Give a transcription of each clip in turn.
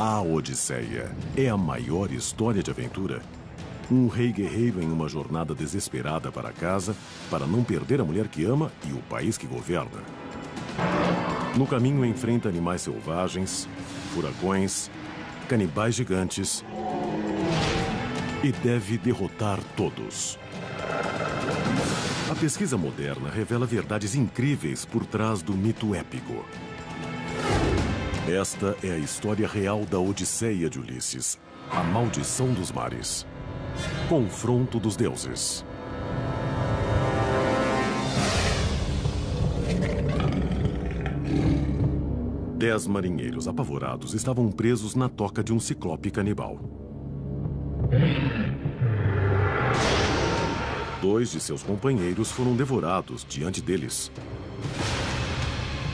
A Odisseia é a maior história de aventura. Um rei guerreiro em uma jornada desesperada para casa, para não perder a mulher que ama e o país que governa. No caminho enfrenta animais selvagens, furacões, canibais gigantes e deve derrotar todos. A pesquisa moderna revela verdades incríveis por trás do mito épico. Esta é a história real da Odisseia de Ulisses, a maldição dos mares. Confronto dos deuses. Dez marinheiros apavorados estavam presos na toca de um ciclope canibal. 2 de seus companheiros foram devorados diante deles.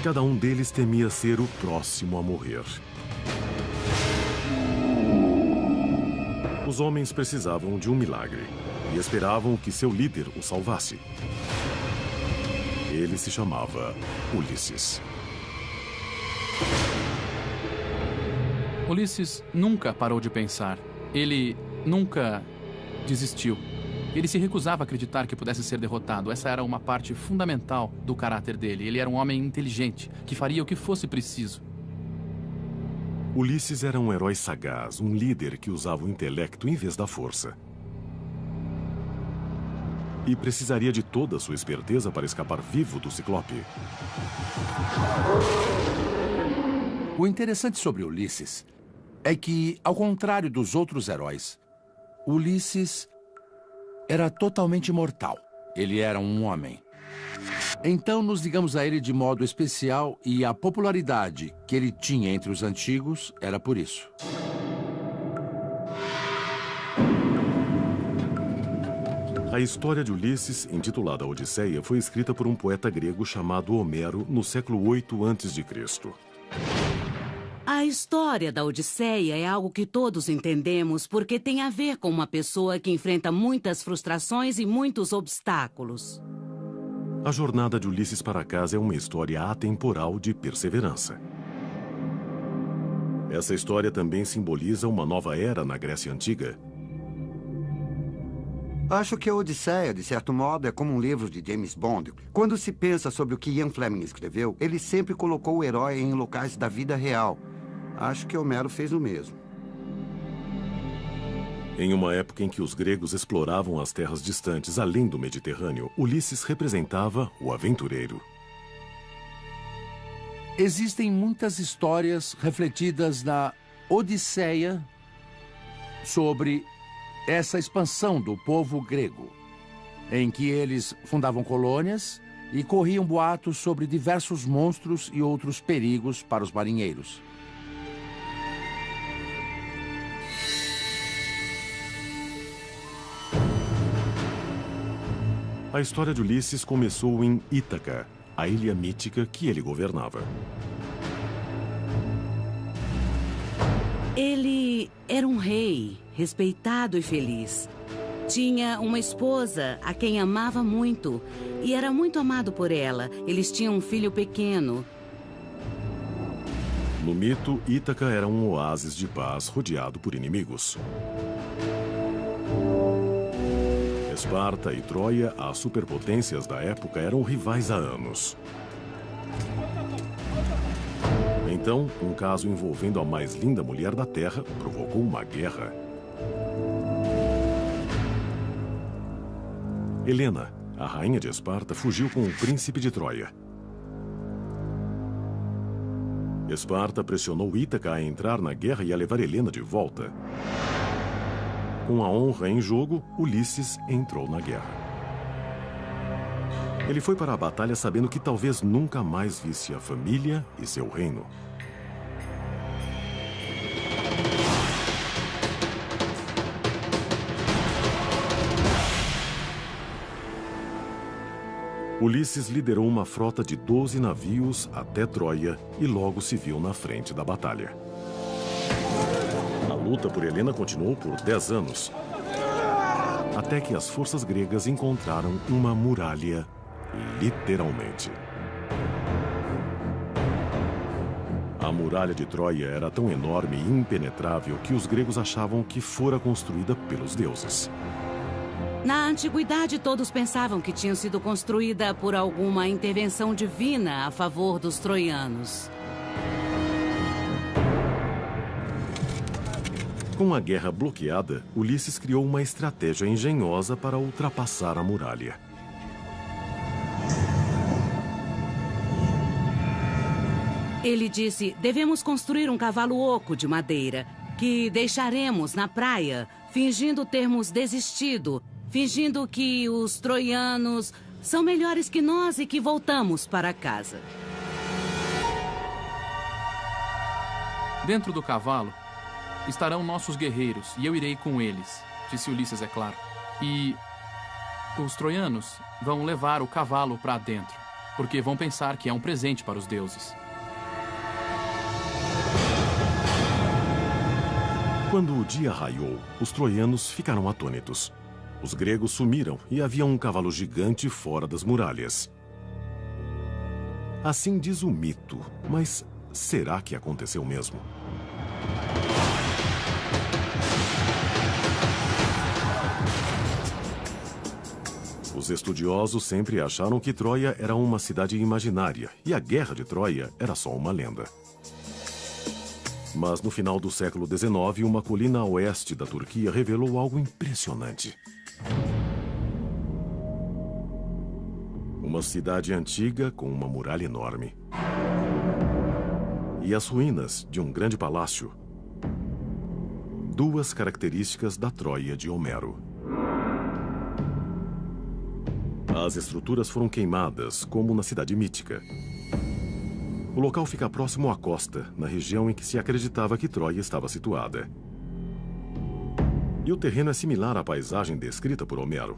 Cada um deles temia ser o próximo a morrer. Os homens precisavam de um milagre e esperavam que seu líder o salvasse. Ele se chamava Ulisses. Ulisses nunca parou de pensar. Ele nunca desistiu. Ele se recusava a acreditar que pudesse ser derrotado. Essa era uma parte fundamental do caráter dele. Ele era um homem inteligente, que faria o que fosse preciso. Ulisses era um herói sagaz, um líder que usava o intelecto em vez da força. E precisaria de toda a sua esperteza para escapar vivo do ciclope. O interessante sobre Ulisses é que, ao contrário dos outros heróis, Ulisses era totalmente mortal. Ele era um homem. Então nos ligamos a ele de modo especial e a popularidade que ele tinha entre os antigos era por isso. A história de Ulisses, intitulada Odisseia, foi escrita por um poeta grego chamado Homero no século 8 a.C. A história da Odisseia é algo que todos entendemos porque tem a ver com uma pessoa que enfrenta muitas frustrações e muitos obstáculos. A jornada de Ulisses para casa é uma história atemporal de perseverança. Essa história também simboliza uma nova era na Grécia Antiga. Acho que a Odisseia, de certo modo, é como um livro de James Bond. Quando se pensa sobre o que Ian Fleming escreveu, ele sempre colocou o herói em locais da vida real. Acho que Homero fez o mesmo. Em uma época em que os gregos exploravam as terras distantes além do Mediterrâneo, Ulisses representava o aventureiro. Existem muitas histórias refletidas na Odisseia sobre essa expansão do povo grego, em que eles fundavam colônias e corriam boatos sobre diversos monstros e outros perigos para os marinheiros. A história de Ulisses começou em Ítaca, a ilha mítica que ele governava. Ele era um rei, respeitado e feliz. Tinha uma esposa a quem amava muito e era muito amado por ela. Eles tinham um filho pequeno. No mito, Ítaca era um oásis de paz rodeado por inimigos. Esparta e Troia, as superpotências da época, eram rivais há anos. Então, um caso envolvendo a mais linda mulher da Terra provocou uma guerra. Helena, a rainha de Esparta, fugiu com o príncipe de Troia. Esparta pressionou Ítaca a entrar na guerra e a levar Helena de volta. Com a honra em jogo, Ulisses entrou na guerra. Ele foi para a batalha sabendo que talvez nunca mais visse a família e seu reino. Ulisses liderou uma frota de 12 navios até Troia e logo se viu na frente da batalha. A luta por Helena continuou por 10 anos, até que as forças gregas encontraram uma muralha, literalmente. A muralha de Troia era tão enorme e impenetrável que os gregos achavam que fora construída pelos deuses. Na antiguidade, todos pensavam que tinha sido construída por alguma intervenção divina a favor dos troianos. Com a guerra bloqueada, Ulisses criou uma estratégia engenhosa para ultrapassar a muralha. Ele disse: devemos construir um cavalo oco de madeira, que deixaremos na praia, fingindo termos desistido, fingindo que os troianos são melhores que nós e que voltamos para casa. Dentro do cavalo estarão nossos guerreiros, e eu irei com eles, disse Ulisses, é claro. E os troianos vão levar o cavalo para dentro, porque vão pensar que é um presente para os deuses. Quando o dia raiou, os troianos ficaram atônitos. Os gregos sumiram e havia um cavalo gigante fora das muralhas. Assim diz o mito, mas será que aconteceu mesmo? Os estudiosos sempre acharam que Troia era uma cidade imaginária e a Guerra de Troia era só uma lenda. Mas no final do século XIX, uma colina a oeste da Turquia revelou algo impressionante. Uma cidade antiga com uma muralha enorme. E as ruínas de um grande palácio. Duas características da Troia de Homero. As estruturas foram queimadas, como na cidade mítica. O local fica próximo à costa, na região em que se acreditava que Troia estava situada. E o terreno é similar à paisagem descrita por Homero.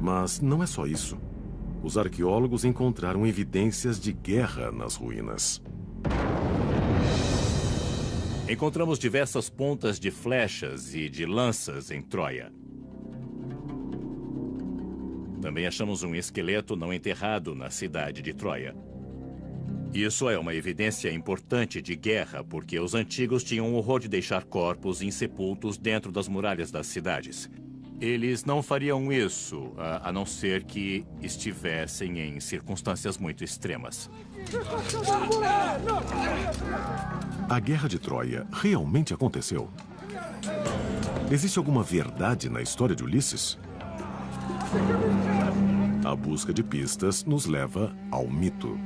Mas não é só isso. Os arqueólogos encontraram evidências de guerra nas ruínas. Encontramos diversas pontas de flechas e de lanças em Troia. Também achamos um esqueleto não enterrado na cidade de Troia. Isso é uma evidência importante de guerra, porque os antigos tinham o horror de deixar corpos insepultos dentro das muralhas das cidades. Eles não fariam isso, a não ser que estivessem em circunstâncias muito extremas. A Guerra de Troia realmente aconteceu? Existe alguma verdade na história de Ulisses? A busca de pistas nos leva ao mito.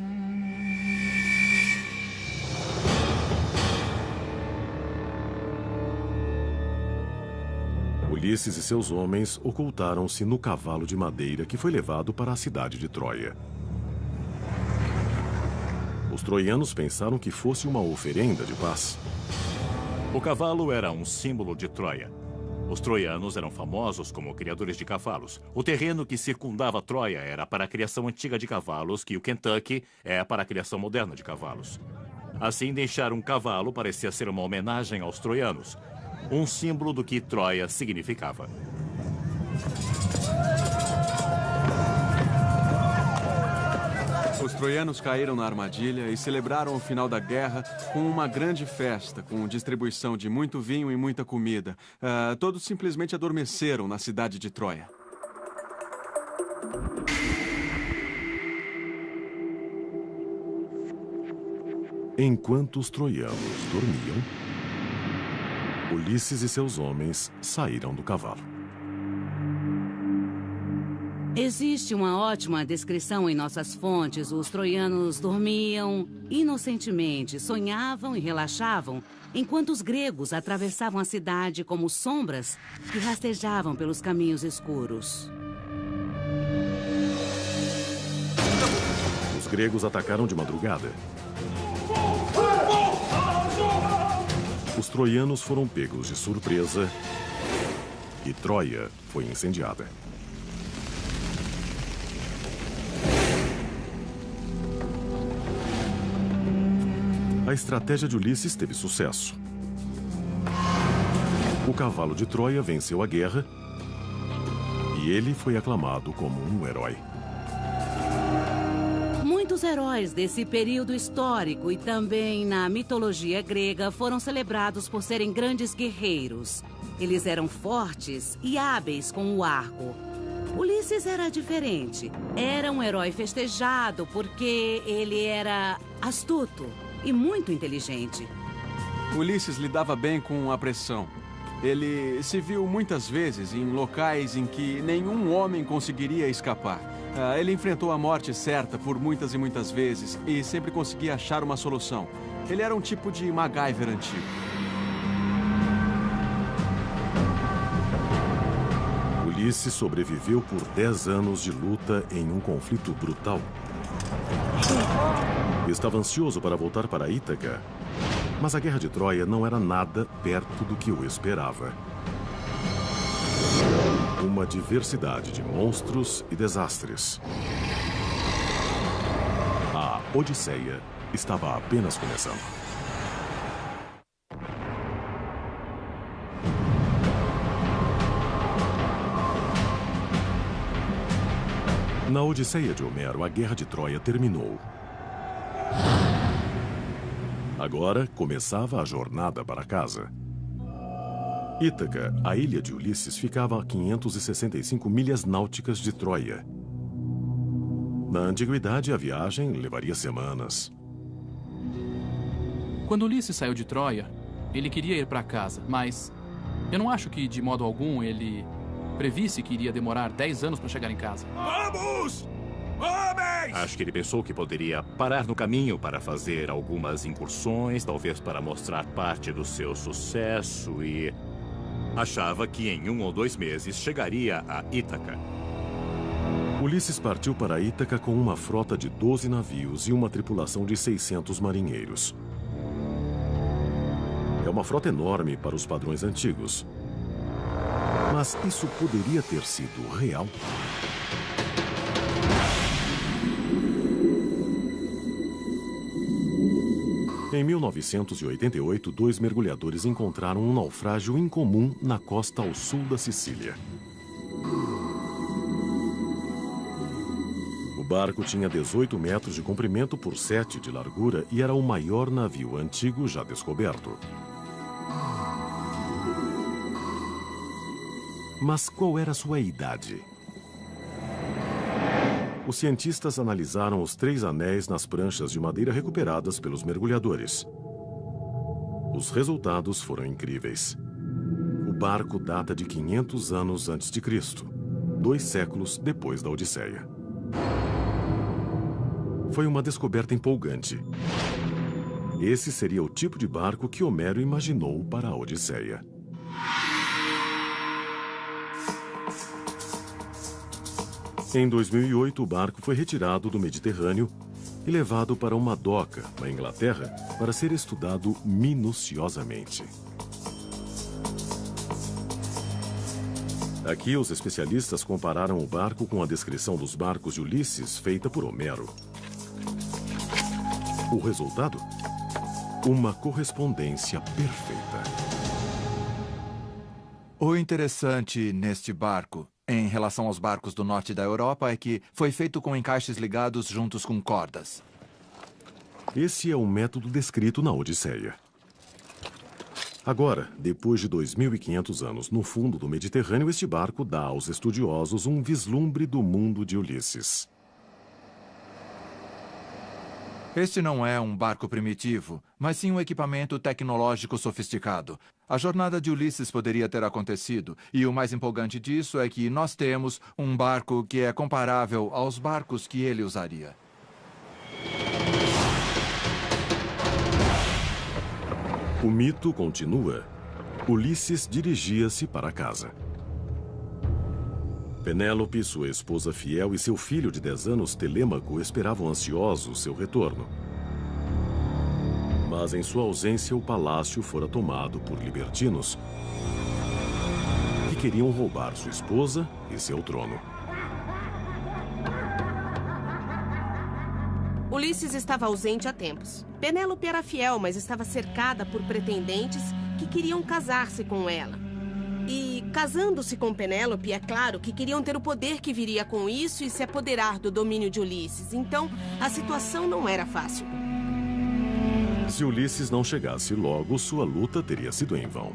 Ulisses e seus homens ocultaram-se no cavalo de madeira que foi levado para a cidade de Troia. Os troianos pensaram que fosse uma oferenda de paz. O cavalo era um símbolo de Troia. Os troianos eram famosos como criadores de cavalos. O terreno que circundava Troia era para a criação antiga de cavalos, que o Kentucky é para a criação moderna de cavalos. Assim, deixar um cavalo parecia ser uma homenagem aos troianos, um símbolo do que Troia significava. Os troianos caíram na armadilha e celebraram o final da guerra com uma grande festa, com distribuição de muito vinho e muita comida. Todos simplesmente adormeceram na cidade de Troia. Enquanto os troianos dormiam, Ulisses e seus homens saíram do cavalo. Existe uma ótima descrição em nossas fontes. Os troianos dormiam inocentemente, sonhavam e relaxavam, enquanto os gregos atravessavam a cidade como sombras que rastejavam pelos caminhos escuros. Os gregos atacaram de madrugada. Os troianos foram pegos de surpresa e Troia foi incendiada. A estratégia de Ulisses teve sucesso. O cavalo de Troia venceu a guerra e ele foi aclamado como um herói. Muitos Os heróis desse período histórico e também na mitologia grega foram celebrados por serem grandes guerreiros. Eles eram fortes e hábeis com o arco. Ulisses era diferente. Era um herói festejado porque ele era astuto e muito inteligente. Ulisses lidava bem com a pressão. Ele se viu muitas vezes em locais em que nenhum homem conseguiria escapar. Ele enfrentou a morte certa por muitas e muitas vezes e sempre conseguia achar uma solução. Ele era um tipo de MacGyver antigo. Ulisses sobreviveu por 10 anos de luta em um conflito brutal. Estava ansioso para voltar para Ítaca, mas a Guerra de Troia não era nada perto do que o esperava. Uma diversidade de monstros e desastres. A Odisseia estava apenas começando. Na Odisseia de Homero, a Guerra de Troia terminou. Agora começava a jornada para casa. Ítaca, a ilha de Ulisses, ficava a 565 milhas náuticas de Troia. Na antiguidade, a viagem levaria semanas. Quando Ulisses saiu de Troia, ele queria ir para casa, mas eu não acho que, de modo algum, ele previsse que iria demorar 10 anos para chegar em casa. Vamos! Homens! Acho que ele pensou que poderia parar no caminho para fazer algumas incursões, talvez para mostrar parte do seu sucesso e... achava que em 1 ou 2 meses chegaria a Ítaca. Ulisses partiu para Ítaca com uma frota de 12 navios e uma tripulação de 600 marinheiros. É uma frota enorme para os padrões antigos. Mas isso poderia ter sido real? Em 1988, 2 mergulhadores encontraram um naufrágio incomum na costa ao sul da Sicília. O barco tinha 18 metros de comprimento por 7 de largura e era o maior navio antigo já descoberto. Mas qual era sua idade? Os cientistas analisaram os 3 anéis nas pranchas de madeira recuperadas pelos mergulhadores. Os resultados foram incríveis. O barco data de 500 anos antes de Cristo, 2 séculos depois da Odisseia. Foi uma descoberta empolgante. Esse seria o tipo de barco que Homero imaginou para a Odisseia. Em 2008, o barco foi retirado do Mediterrâneo e levado para uma doca, na Inglaterra, para ser estudado minuciosamente. Aqui, os especialistas compararam o barco com a descrição dos barcos de Ulisses feita por Homero. O resultado? Uma correspondência perfeita. O interessante neste barco, em relação aos barcos do norte da Europa, é que foi feito com encaixes ligados juntos com cordas. Esse é o método descrito na Odisseia. Agora, depois de 2.500 anos no fundo do Mediterrâneo, este barco dá aos estudiosos um vislumbre do mundo de Ulisses. Este não é um barco primitivo, mas sim um equipamento tecnológico sofisticado. A jornada de Ulisses poderia ter acontecido, e o mais empolgante disso é que nós temos um barco que é comparável aos barcos que ele usaria. O mito continua. Ulisses dirigia-se para casa. Penélope, sua esposa fiel, e seu filho de 10 anos, Telêmaco, esperavam ansiosos seu retorno. Mas em sua ausência, o palácio fora tomado por libertinos que queriam roubar sua esposa e seu trono. Ulisses estava ausente há tempos. Penélope era fiel, mas estava cercada por pretendentes que queriam casar-se com ela. E, casando-se com Penélope, é claro que queriam ter o poder que viria com isso e se apoderar do domínio de Ulisses. Então, a situação não era fácil. Se Ulisses não chegasse logo, sua luta teria sido em vão.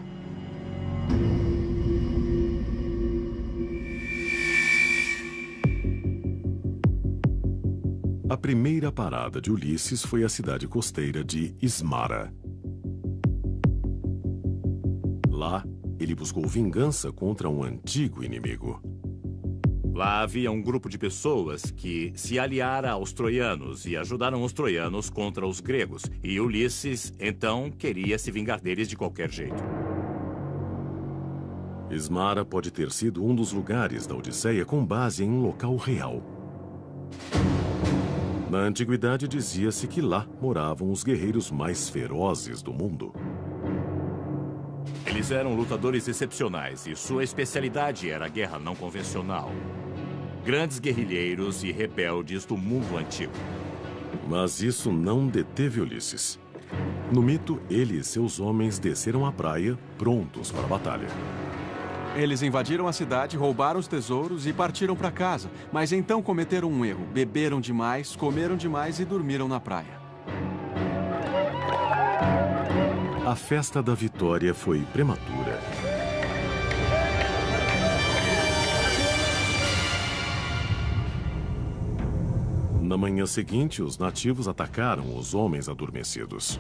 A primeira parada de Ulisses foi a cidade costeira de Ismara. Lá, ele buscou vingança contra um antigo inimigo. Lá havia um grupo de pessoas que se aliara aos troianos e ajudaram os troianos contra os gregos. E Ulisses, então, queria se vingar deles de qualquer jeito. Ismara pode ter sido um dos lugares da Odisseia com base em um local real. Na antiguidade, dizia-se que lá moravam os guerreiros mais ferozes do mundo. Eles eram lutadores excepcionais e sua especialidade era a guerra não convencional. Grandes guerrilheiros e rebeldes do mundo antigo. Mas isso não deteve Ulisses. No mito, ele e seus homens desceram à praia, prontos para a batalha. Eles invadiram a cidade, roubaram os tesouros e partiram para casa. Mas então cometeram um erro. Beberam demais, comeram demais e dormiram na praia. A festa da vitória foi prematura. Na manhã seguinte, os nativos atacaram os homens adormecidos.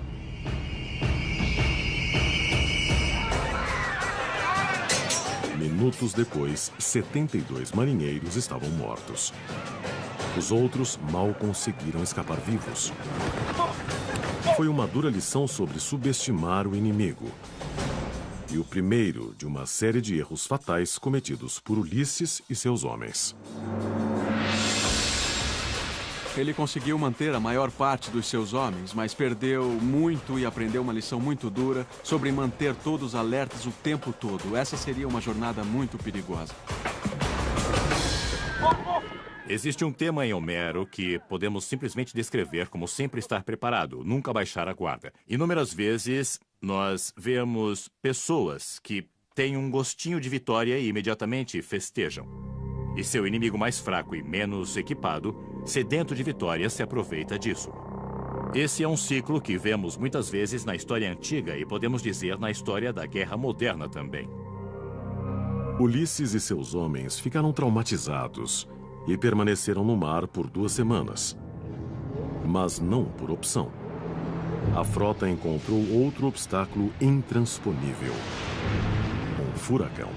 Minutos depois, 72 marinheiros estavam mortos. Os outros mal conseguiram escapar vivos. Foi uma dura lição sobre subestimar o inimigo. E o primeiro de uma série de erros fatais cometidos por Ulisses e seus homens. Ele conseguiu manter a maior parte dos seus homens, mas perdeu muito e aprendeu uma lição muito dura sobre manter todos alertas o tempo todo. Essa seria uma jornada muito perigosa. Existe um tema em Homero que podemos simplesmente descrever como sempre estar preparado, nunca baixar a guarda. Inúmeras vezes, nós vemos pessoas que têm um gostinho de vitória e imediatamente festejam. E seu inimigo mais fraco e menos equipado, sedento de vitória, se aproveita disso. Esse é um ciclo que vemos muitas vezes na história antiga e podemos dizer na história da guerra moderna também. Ulisses e seus homens ficaram traumatizados e permaneceram no mar por 2 semanas. Mas não por opção. A frota encontrou outro obstáculo intransponível: um furacão.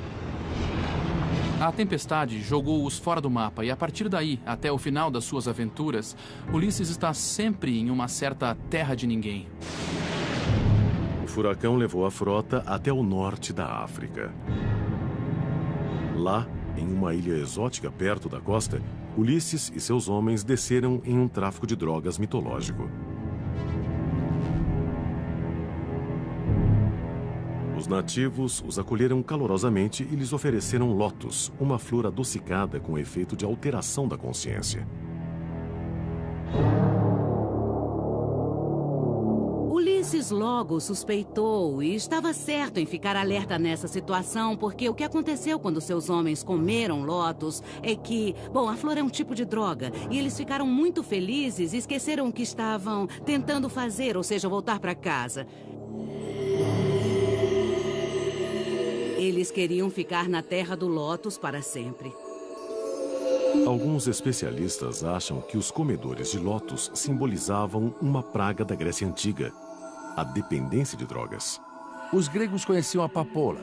A tempestade jogou-os fora do mapa e, a partir daí, até o final das suas aventuras, Ulisses está sempre em uma certa terra de ninguém. O furacão levou a frota até o norte da África. Lá, em uma ilha exótica perto da costa, Ulisses e seus homens desceram em um tráfico de drogas mitológico. Os nativos os acolheram calorosamente e lhes ofereceram lótus, uma flor adocicada com efeito de alteração da consciência. Ulisses logo suspeitou e estava certo em ficar alerta nessa situação, porque o que aconteceu quando seus homens comeram lótus é que, bom, a flor é um tipo de droga, e eles ficaram muito felizes e esqueceram o que estavam tentando fazer, ou seja, voltar para casa. Eles queriam ficar na terra do lótus para sempre. Alguns especialistas acham que os comedores de lótus simbolizavam uma praga da Grécia Antiga, a dependência de drogas. Os gregos conheciam a papoula.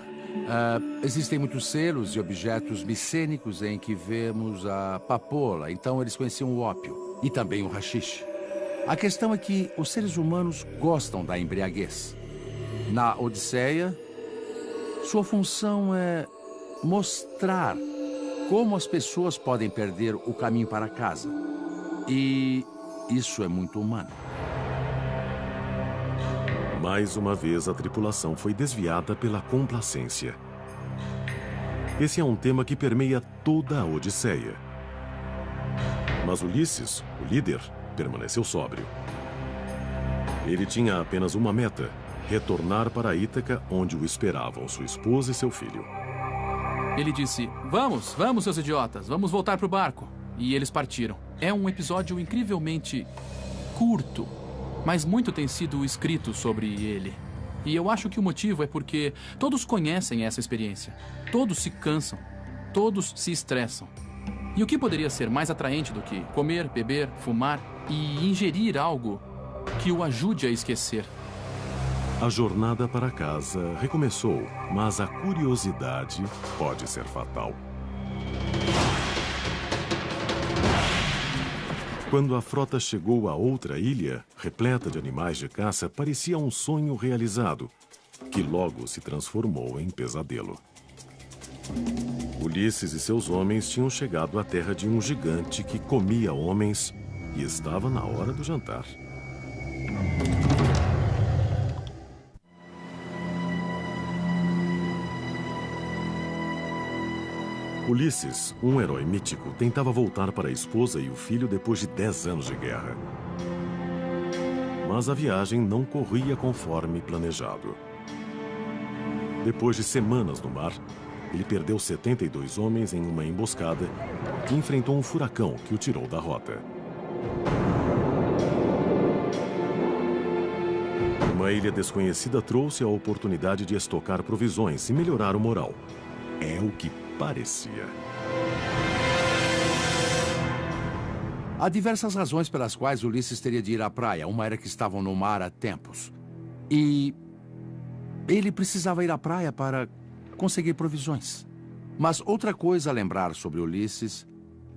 Existem muitos selos e objetos micênicos em que vemos a papoula, então eles conheciam o ópio e também o haxixe. A questão é que os seres humanos gostam da embriaguez. Na Odisseia, sua função é mostrar como as pessoas podem perder o caminho para casa. E isso é muito humano. Mais uma vez, a tripulação foi desviada pela complacência. Esse é um tema que permeia toda a Odisseia. Mas Ulisses, o líder, permaneceu sóbrio. Ele tinha apenas uma meta: retornar para Ítaca, onde o esperavam sua esposa e seu filho. Ele disse, vamos, seus idiotas, vamos voltar pro barco. E eles partiram. É um episódio incrivelmente curto, mas muito tem sido escrito sobre ele. E eu acho que o motivo é porque todos conhecem essa experiência. Todos se cansam. Todos se estressam. E o que poderia ser mais atraente do que comer, beber, fumar e ingerir algo que o ajude a esquecer? A jornada para casa recomeçou, mas a curiosidade pode ser fatal. Quando a frota chegou a outra ilha, repleta de animais de caça, parecia um sonho realizado, que logo se transformou em pesadelo. Ulisses e seus homens tinham chegado à terra de um gigante que comia homens e estava na hora do jantar. Ulisses, um herói mítico, tentava voltar para a esposa e o filho depois de 10 anos de guerra. Mas a viagem não corria conforme planejado. Depois de semanas no mar, ele perdeu 72 homens em uma emboscada e enfrentou um furacão que o tirou da rota. Uma ilha desconhecida trouxe a oportunidade de estocar provisões e melhorar o moral. É o que parecia. Há diversas razões pelas quais Ulisses teria de ir à praia. Uma era que estavam no mar há tempos. E ele precisava ir à praia para conseguir provisões. Mas outra coisa a lembrar sobre Ulisses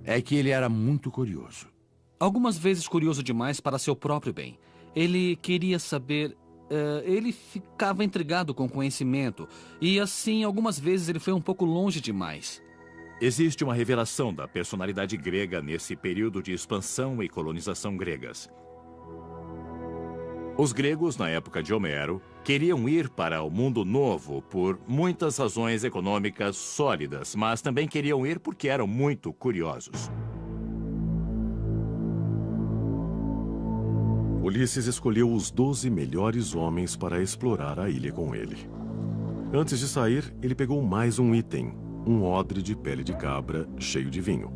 é que ele era muito curioso. Algumas vezes curioso demais para seu próprio bem. Ele queria saber... ele ficava intrigado com o conhecimento. E assim, algumas vezes ele foi um pouco longe demais. Existe uma revelação da personalidade grega nesse período de expansão e colonização gregas. Os gregos, na época de Homero, queriam ir para o mundo novo por muitas razões econômicas sólidas, mas também queriam ir porque eram muito curiosos. Ulisses escolheu os 12 melhores homens para explorar a ilha com ele. Antes de sair, ele pegou mais um item, um odre de pele de cabra cheio de vinho.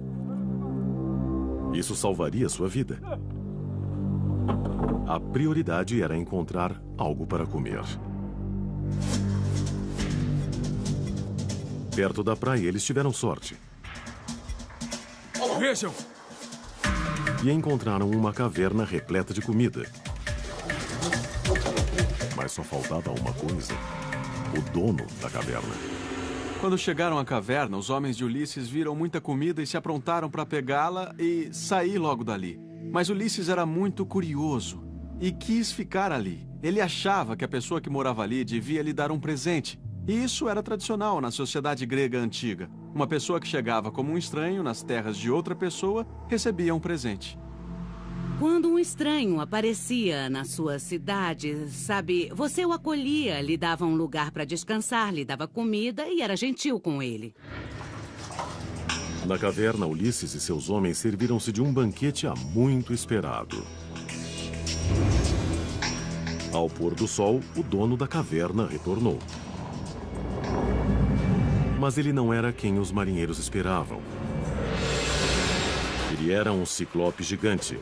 Isso salvaria sua vida. A prioridade era encontrar algo para comer. Perto da praia, eles tiveram sorte. Vejam! E encontraram uma caverna repleta de comida. Mas só faltava uma coisa: o dono da caverna. Quando chegaram à caverna, os homens de Ulisses viram muita comida e se aprontaram para pegá-la e sair logo dali. Mas Ulisses era muito curioso e quis ficar ali. Ele achava que a pessoa que morava ali devia lhe dar um presente. E isso era tradicional na sociedade grega antiga. Uma pessoa que chegava como um estranho nas terras de outra pessoa recebia um presente. Quando um estranho aparecia na sua cidade, sabe, você o acolhia, lhe dava um lugar para descansar, lhe dava comida e era gentil com ele. Na caverna, Ulisses e seus homens serviram-se de um banquete há muito esperado. Ao pôr do sol, o dono da caverna retornou. Mas ele não era quem os marinheiros esperavam. Ele era um ciclope gigante.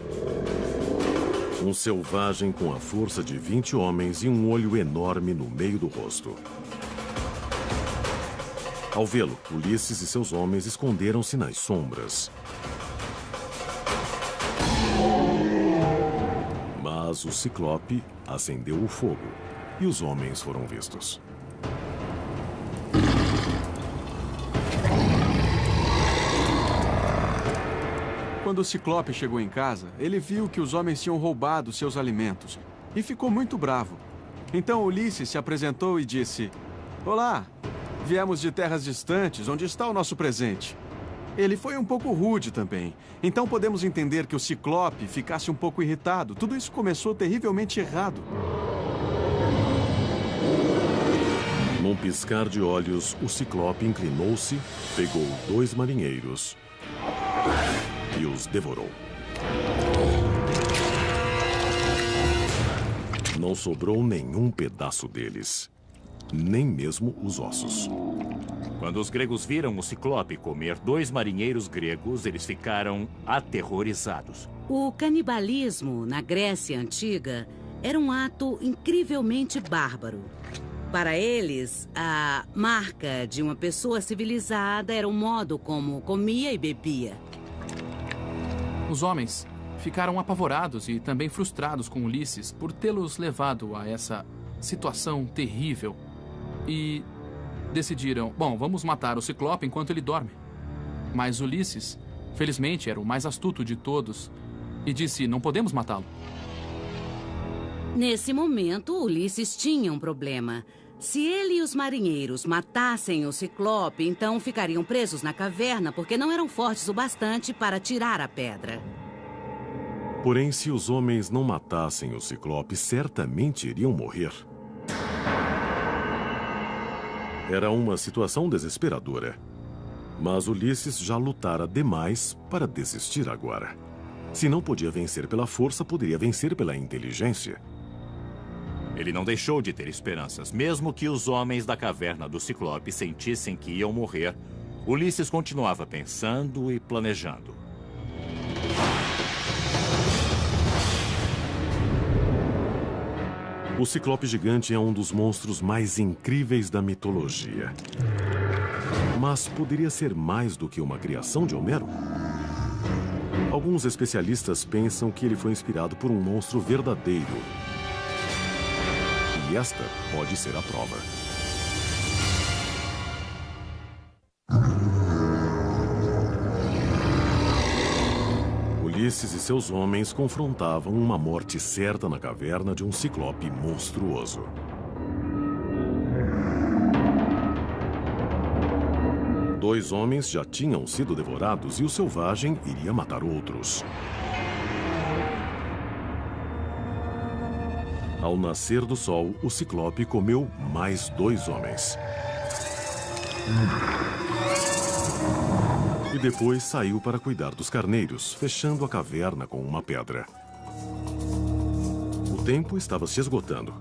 Um selvagem com a força de 20 homens e um olho enorme no meio do rosto. Ao vê-lo, Ulisses e seus homens esconderam-se nas sombras. Mas o ciclope acendeu o fogo e os homens foram vistos. Quando o Ciclope chegou em casa, ele viu que os homens tinham roubado seus alimentos e ficou muito bravo. Então Ulisses se apresentou e disse: "Olá, viemos de terras distantes, onde está o nosso presente?" Ele foi um pouco rude também. Então podemos entender que o Ciclope ficasse um pouco irritado. Tudo isso começou terrivelmente errado. Num piscar de olhos, o Ciclope inclinou-se, pegou 2 marinheiros e os devorou. Não sobrou nenhum pedaço deles, nem mesmo os ossos. Quando os gregos viram o Ciclope comer 2 marinheiros gregos, eles ficaram aterrorizados. O canibalismo na Grécia Antiga era um ato incrivelmente bárbaro. Para eles, a marca de uma pessoa civilizada era o modo como comia e bebia. Os homens ficaram apavorados e também frustrados com Ulisses por tê-los levado a essa situação terrível e decidiram, bom, vamos matar o Ciclope enquanto ele dorme. Mas Ulisses, felizmente, era o mais astuto de todos e disse, não podemos matá-lo. Nesse momento, Ulisses tinha um problema. Se ele e os marinheiros matassem o Ciclope, então ficariam presos na caverna porque não eram fortes o bastante para tirar a pedra. Porém, se os homens não matassem o Ciclope, certamente iriam morrer. Era uma situação desesperadora. Mas Ulisses já lutara demais para desistir agora. Se não podia vencer pela força, poderia vencer pela inteligência. Ele não deixou de ter esperanças. Mesmo que os homens da caverna do Ciclope sentissem que iam morrer, Ulisses continuava pensando e planejando. O Ciclope gigante é um dos monstros mais incríveis da mitologia. Mas poderia ser mais do que uma criação de Homero? Alguns especialistas pensam que ele foi inspirado por um monstro verdadeiro. E esta pode ser a prova. Ulisses e seus homens confrontavam uma morte certa na caverna de um Ciclope monstruoso. Dois homens já tinham sido devorados e o selvagem iria matar outros. Ao nascer do sol, o Ciclope comeu mais 2 homens. E depois saiu para cuidar dos carneiros, fechando a caverna com uma pedra. O tempo estava se esgotando.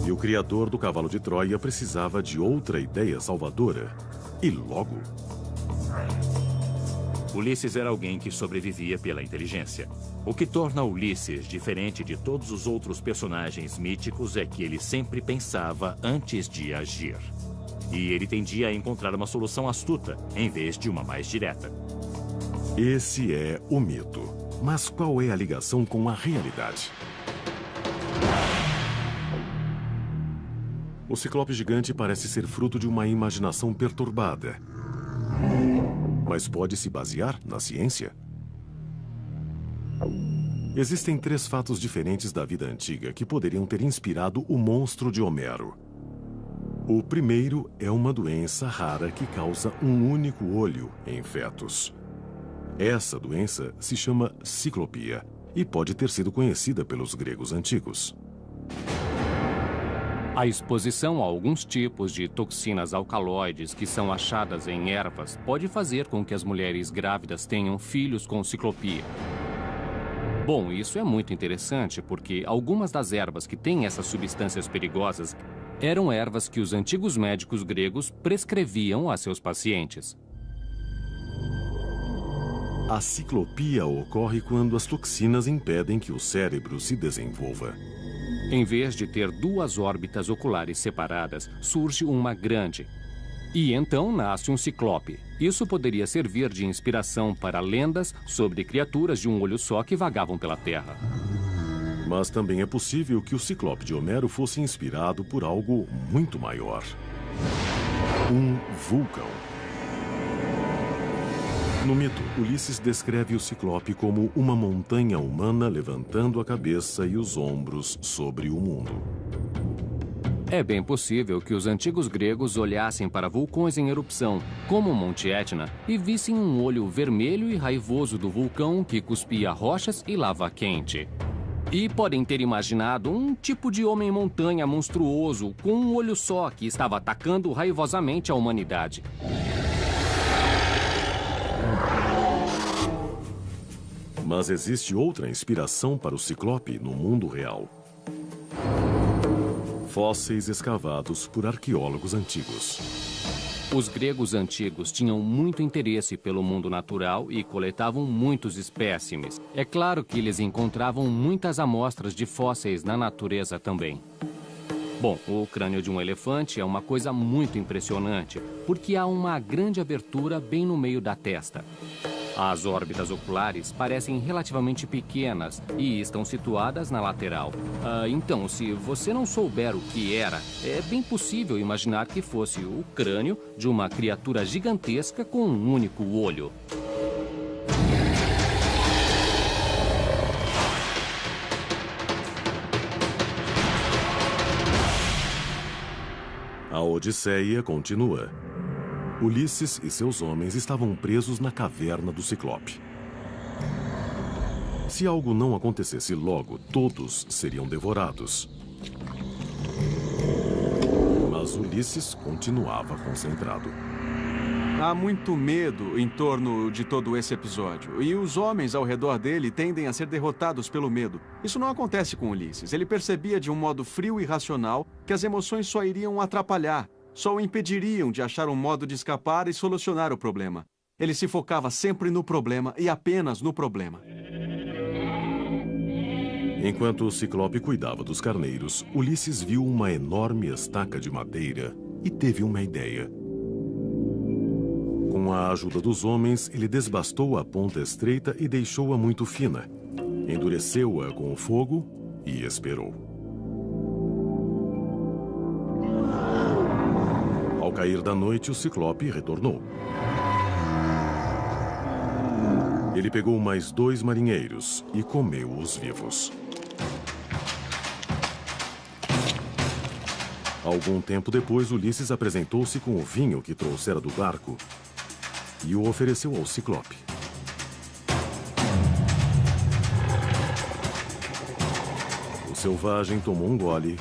E o criador do cavalo de Troia precisava de outra ideia salvadora. E logo... Ulisses era alguém que sobrevivia pela inteligência. O que torna Ulisses diferente de todos os outros personagens míticos é que ele sempre pensava antes de agir. E ele tendia a encontrar uma solução astuta, em vez de uma mais direta. Esse é o mito. Mas qual é a ligação com a realidade? O Ciclope gigante parece ser fruto de uma imaginação perturbada. Mas pode se basear na ciência? Existem 3 fatos diferentes da vida antiga que poderiam ter inspirado o monstro de Homero. O primeiro é uma doença rara que causa um único olho em fetos. Essa doença se chama ciclopia e pode ter sido conhecida pelos gregos antigos. A exposição a alguns tipos de toxinas alcaloides que são achadas em ervas pode fazer com que as mulheres grávidas tenham filhos com ciclopia. Bom, isso é muito interessante porque algumas das ervas que têm essas substâncias perigosas eram ervas que os antigos médicos gregos prescreviam a seus pacientes. A ciclopia ocorre quando as toxinas impedem que o cérebro se desenvolva. Em vez de ter 2 órbitas oculares separadas, surge uma grande. E então nasce um ciclope. Isso poderia servir de inspiração para lendas sobre criaturas de um olho só que vagavam pela Terra. Mas também é possível que o Ciclope de Homero fosse inspirado por algo muito maior. Um vulcão. No mito, Ulisses descreve o Ciclope como uma montanha humana levantando a cabeça e os ombros sobre o mundo. É bem possível que os antigos gregos olhassem para vulcões em erupção, como o Monte Etna, e vissem um olho vermelho e raivoso do vulcão que cuspia rochas e lava quente. E podem ter imaginado um tipo de homem-montanha monstruoso com um olho só que estava atacando raivosamente a humanidade. Mas existe outra inspiração para o Ciclope no mundo real. Fósseis escavados por arqueólogos antigos. Os gregos antigos tinham muito interesse pelo mundo natural e coletavam muitos espécimes. É claro que eles encontravam muitas amostras de fósseis na natureza também. Bom, o crânio de um elefante é uma coisa muito impressionante, porque há uma grande abertura bem no meio da testa. As órbitas oculares parecem relativamente pequenas e estão situadas na lateral. Então, se você não souber o que era, é bem possível imaginar que fosse o crânio de uma criatura gigantesca com um único olho. A Odisseia continua. Ulisses e seus homens estavam presos na caverna do Ciclope. Se algo não acontecesse logo, todos seriam devorados. Mas Ulisses continuava concentrado. Há muito medo em torno de todo esse episódio, e os homens ao redor dele tendem a ser derrotados pelo medo. Isso não acontece com Ulisses. Ele percebia de um modo frio e racional que as emoções só iriam atrapalhar, só o impediriam de achar um modo de escapar e solucionar o problema. Ele se focava sempre no problema e apenas no problema. Enquanto o Ciclope cuidava dos carneiros, Ulisses viu uma enorme estaca de madeira e teve uma ideia. Com a ajuda dos homens, ele desbastou a ponta estreita e deixou-a muito fina. Endureceu-a com o fogo e esperou. Ao cair da noite, o Ciclope retornou. Ele pegou mais 2 marinheiros e comeu-os vivos. Algum tempo depois, Ulisses apresentou-se com o vinho que trouxera do barco e o ofereceu ao Ciclope. O selvagem tomou um gole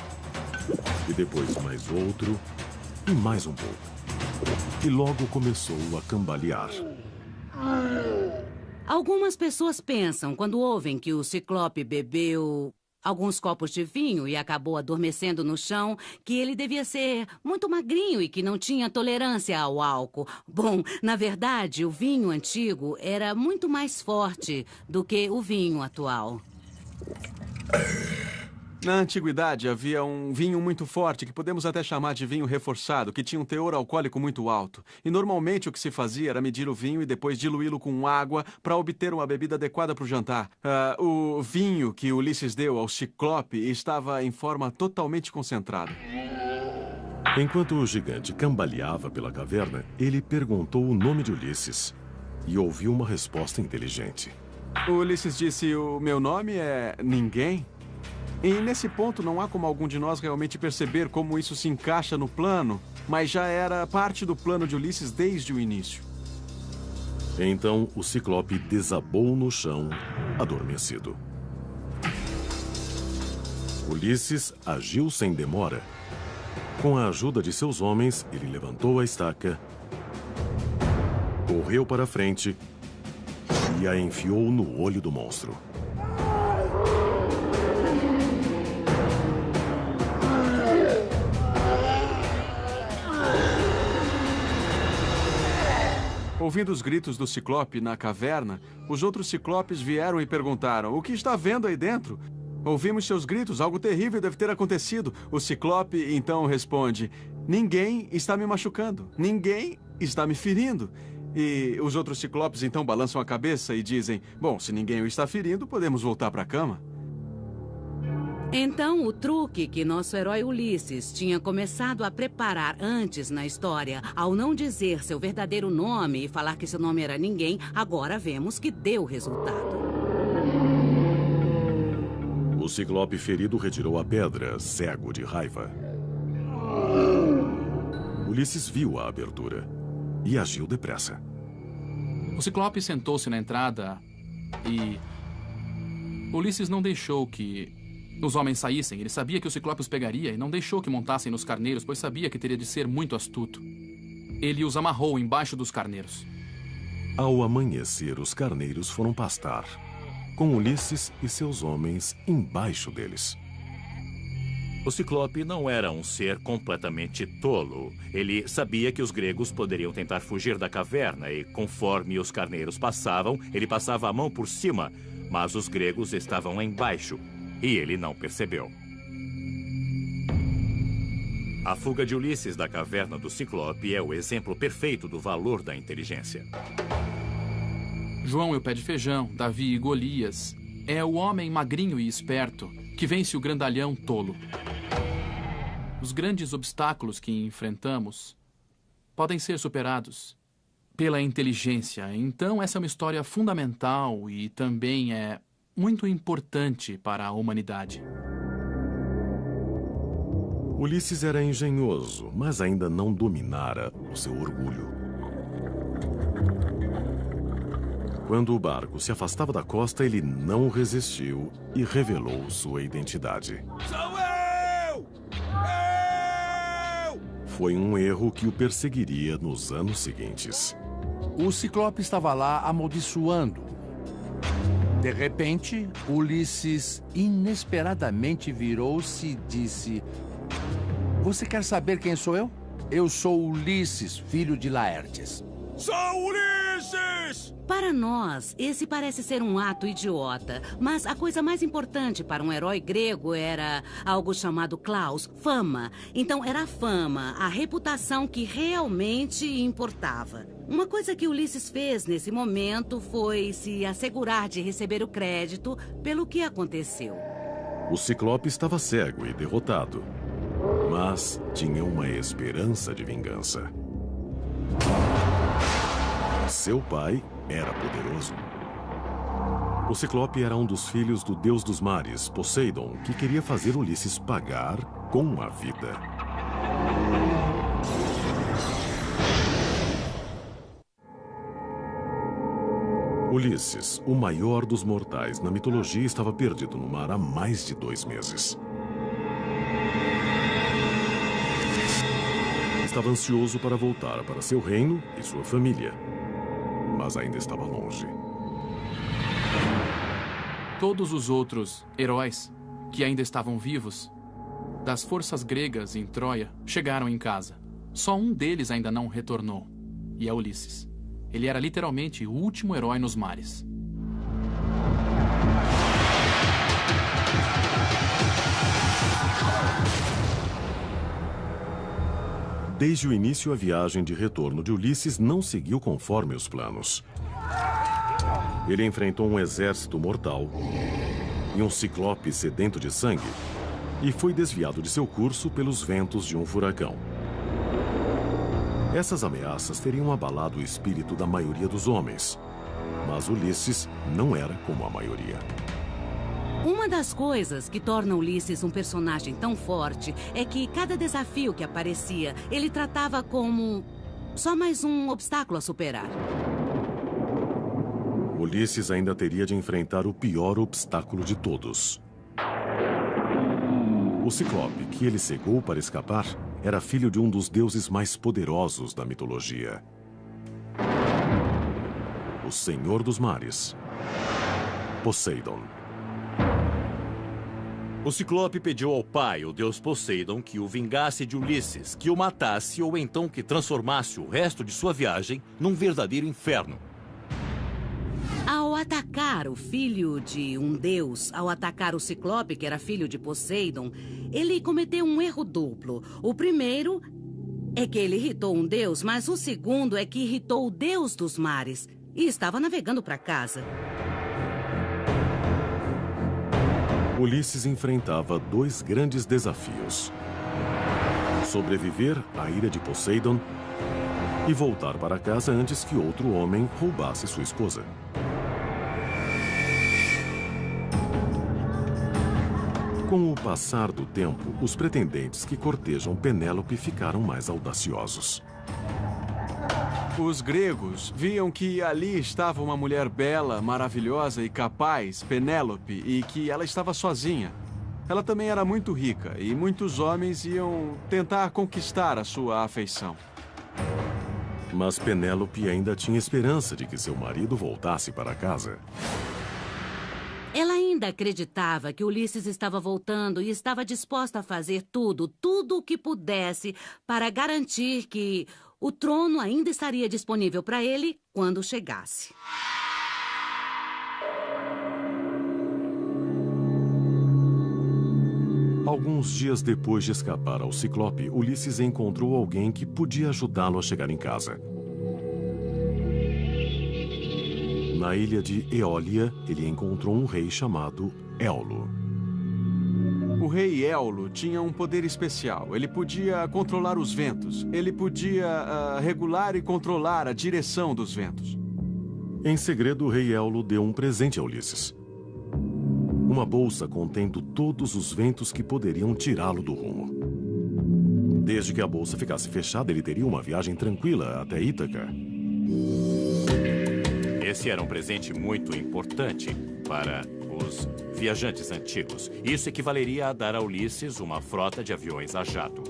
e depois mais outro e mais um pouco. E logo começou a cambalear. Algumas pessoas pensam, quando ouvem que o Ciclope bebeu alguns copos de vinho e acabou adormecendo no chão, que ele devia ser muito magrinho e que não tinha tolerância ao álcool. Bom, na verdade, o vinho antigo era muito mais forte do que o vinho atual. Na antiguidade, havia um vinho muito forte, que podemos até chamar de vinho reforçado, que tinha um teor alcoólico muito alto. E normalmente o que se fazia era medir o vinho e depois diluí-lo com água para obter uma bebida adequada para o jantar. O vinho que Ulisses deu ao Ciclope estava em forma totalmente concentrada. Enquanto o gigante cambaleava pela caverna, ele perguntou o nome de Ulisses e ouviu uma resposta inteligente. Ulisses disse: "O meu nome é Ninguém." E nesse ponto não há como algum de nós realmente perceber como isso se encaixa no plano, mas já era parte do plano de Ulisses desde o início. Então o Ciclope desabou no chão, adormecido. Ulisses agiu sem demora. Com a ajuda de seus homens, ele levantou a estaca, correu para a frente e a enfiou no olho do monstro. Ouvindo os gritos do Ciclope na caverna, os outros Ciclopes vieram e perguntaram: "O que está vendo aí dentro?" "Ouvimos seus gritos, algo terrível deve ter acontecido." O Ciclope então responde: "Ninguém está me machucando, ninguém está me ferindo." E os outros Ciclopes então balançam a cabeça e dizem: "Bom, se ninguém o está ferindo, podemos voltar para a cama." Então, o truque que nosso herói Ulisses tinha começado a preparar antes na história, ao não dizer seu verdadeiro nome e falar que seu nome era Ninguém, agora vemos que deu resultado. O Ciclope ferido retirou a pedra, cego de raiva. Ulisses viu a abertura e agiu depressa. O Ciclope sentou-se na entrada e Ulisses não deixou que os homens saíssem. Ele sabia que o Ciclope os pegaria e não deixou que montassem nos carneiros, pois sabia que teria de ser muito astuto. Ele os amarrou embaixo dos carneiros. Ao amanhecer, os carneiros foram pastar, com Ulisses e seus homens embaixo deles. O Ciclope não era um ser completamente tolo. Ele sabia que os gregos poderiam tentar fugir da caverna e, conforme os carneiros passavam, ele passava a mão por cima, mas os gregos estavam lá embaixo e ele não percebeu. A fuga de Ulisses da caverna do Ciclope é o exemplo perfeito do valor da inteligência. João e o Pé de Feijão, Davi e Golias, é o homem magrinho e esperto que vence o grandalhão tolo. Os grandes obstáculos que enfrentamos podem ser superados pela inteligência. Então, essa é uma história fundamental e também é muito importante para a humanidade. Ulisses era engenhoso, mas ainda não dominara o seu orgulho. Quando o barco se afastava da costa, ele não resistiu e revelou sua identidade. Sou eu! Foi um erro que o perseguiria nos anos seguintes. O Ciclope estava lá amaldiçoando. De repente, Ulisses inesperadamente virou-se e disse: "Você quer saber quem sou eu? Eu sou Ulisses, filho de Laertes." Sou Ulisses! Para nós, esse parece ser um ato idiota, mas a coisa mais importante para um herói grego era algo chamado Klaus, fama. Então era a fama, a reputação que realmente importava. Uma coisa que Ulisses fez nesse momento foi se assegurar de receber o crédito pelo que aconteceu. O Ciclope estava cego e derrotado, mas tinha uma esperança de vingança. Seu pai era poderoso. O Ciclope era um dos filhos do deus dos mares, Poseidon, que queria fazer Ulisses pagar com a vida. Ulisses, o maior dos mortais na mitologia, estava perdido no mar há mais de 2 meses. Estava ansioso para voltar para seu reino e sua família, mas ainda estava longe. Todos os outros heróis que ainda estavam vivos, das forças gregas em Troia, chegaram em casa. Só um deles ainda não retornou, e é Ulisses. Ele era literalmente o último herói nos mares. Desde o início, a viagem de retorno de Ulisses não seguiu conforme os planos. Ele enfrentou um exército mortal e um ciclope sedento de sangue e foi desviado de seu curso pelos ventos de um furacão. Essas ameaças teriam abalado o espírito da maioria dos homens, mas Ulisses não era como a maioria. Uma das coisas que torna Ulisses um personagem tão forte é que cada desafio que aparecia, ele tratava como só mais um obstáculo a superar. Ulisses ainda teria de enfrentar o pior obstáculo de todos. O Ciclope, que ele cegou para escapar, era filho de um dos deuses mais poderosos da mitologia. O Senhor dos Mares, Poseidon. O Ciclope pediu ao pai, o deus Poseidon, que o vingasse de Ulisses, que o matasse ou então que transformasse o resto de sua viagem num verdadeiro inferno. Ao atacar o filho de um deus, ao atacar o Ciclope, que era filho de Poseidon, ele cometeu um erro duplo. O primeiro é que ele irritou um deus, mas o segundo é que irritou o deus dos mares e estava navegando para casa. Ulisses enfrentava 2 grandes desafios: sobreviver à ira de Poseidon e voltar para casa antes que outro homem roubasse sua esposa. Com o passar do tempo, os pretendentes que cortejam Penélope ficaram mais audaciosos. Os gregos viam que ali estava uma mulher bela, maravilhosa e capaz, Penélope, e que ela estava sozinha. Ela também era muito rica e muitos homens iam tentar conquistar a sua afeição. Mas Penélope ainda tinha esperança de que seu marido voltasse para casa. Ela ainda ainda acreditava que Ulisses estava voltando e estava disposta a fazer tudo o que pudesse para garantir que o trono ainda estaria disponível para ele quando chegasse. Alguns dias depois de escapar ao Ciclope, Ulisses encontrou alguém que podia ajudá-lo a chegar em casa. Na ilha de Eólia, ele encontrou um rei chamado Éolo. O rei Éolo tinha um poder especial. Ele podia controlar os ventos. Ele podia regular e controlar a direção dos ventos. Em segredo, o rei Éolo deu um presente a Ulisses. Uma bolsa contendo todos os ventos que poderiam tirá-lo do rumo. Desde que a bolsa ficasse fechada, ele teria uma viagem tranquila até Ítaca. Esse era um presente muito importante para os viajantes antigos. Isso equivaleria a dar a Ulisses uma frota de aviões a jato.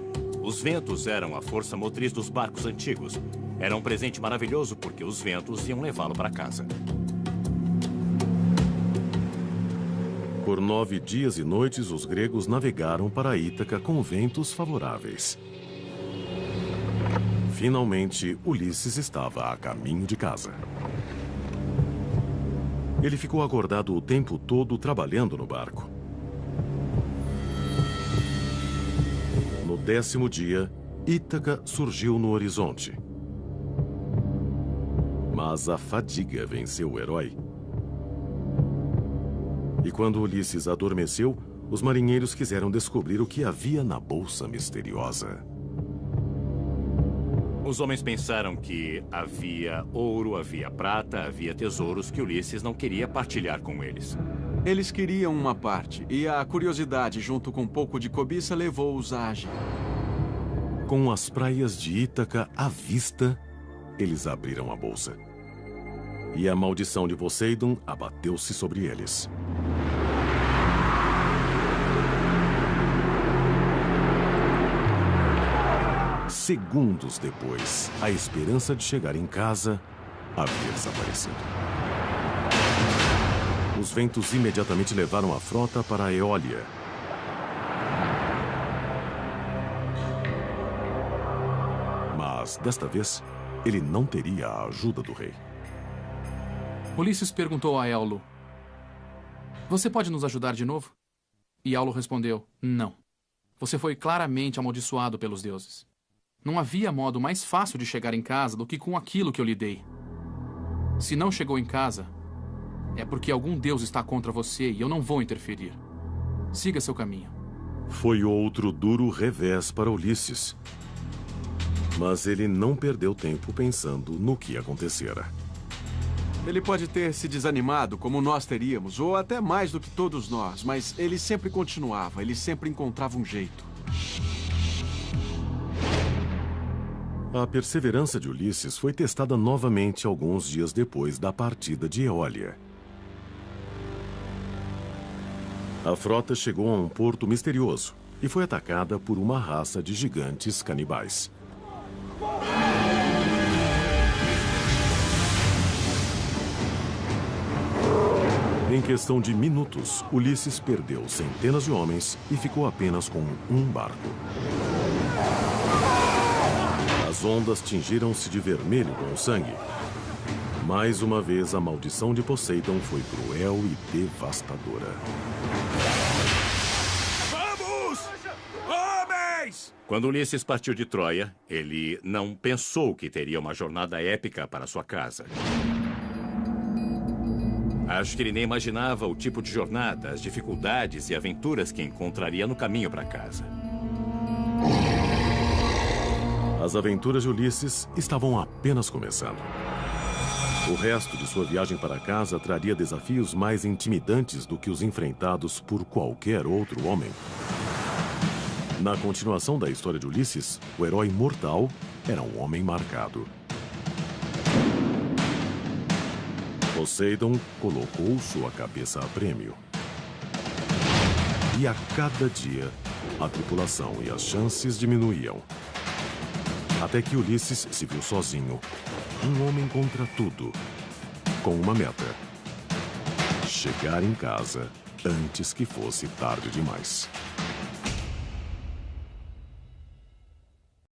Os ventos eram a força motriz dos barcos antigos. Era um presente maravilhoso porque os ventos iam levá-lo para casa. Por 9 dias e noites, os gregos navegaram para Ítaca com ventos favoráveis. Finalmente, Ulisses estava a caminho de casa. Ele ficou acordado o tempo todo trabalhando no barco. No 10º dia, Ítaca surgiu no horizonte. Mas a fadiga venceu o herói. E quando Ulisses adormeceu, os marinheiros quiseram descobrir o que havia na bolsa misteriosa. Os homens pensaram que havia ouro, havia prata, havia tesouros que Ulisses não queria partilhar com eles. Eles queriam uma parte, e a curiosidade, junto com um pouco de cobiça, levou-os a agir. Com as praias de Ítaca à vista, eles abriram a bolsa. E a maldição de Poseidon abateu-se sobre eles. Segundos depois, a esperança de chegar em casa havia desaparecido. Os ventos imediatamente levaram a frota para a Eólia. Mas, desta vez, ele não teria a ajuda do rei. Ulisses perguntou a Éolo: "Você pode nos ajudar de novo?" E Éolo respondeu: "Não. Você foi claramente amaldiçoado pelos deuses. Não havia modo mais fácil de chegar em casa do que com aquilo que eu lhe dei. Se não chegou em casa, é porque algum deus está contra você e eu não vou interferir. Siga seu caminho." Foi outro duro revés para Ulisses. Mas ele não perdeu tempo pensando no que acontecera. Ele pode ter se desanimado, como nós teríamos, ou até mais do que todos nós, mas ele sempre continuava, ele sempre encontrava um jeito. A perseverança de Ulisses foi testada novamente alguns dias depois da partida de Eólia. A frota chegou a um porto misterioso e foi atacada por uma raça de gigantes canibais. Em questão de minutos, Ulisses perdeu centenas de homens e ficou apenas com um barco. As ondas tingiram-se de vermelho com o sangue. Mais uma vez, a maldição de Poseidon foi cruel e devastadora. Vamos! Homens! Quando Ulisses partiu de Troia, ele não pensou que teria uma jornada épica para sua casa. Acho que ele nem imaginava o tipo de jornada, as dificuldades e aventuras que encontraria no caminho para casa. As aventuras de Ulisses estavam apenas começando. O resto de sua viagem para casa traria desafios mais intimidantes do que os enfrentados por qualquer outro homem. Na continuação da história de Ulisses, o herói mortal era um homem marcado. Poseidon colocou sua cabeça a prêmio. E a cada dia, a tripulação e as chances diminuíam. Até que Ulisses se viu sozinho, um homem contra tudo, com uma meta: chegar em casa antes que fosse tarde demais.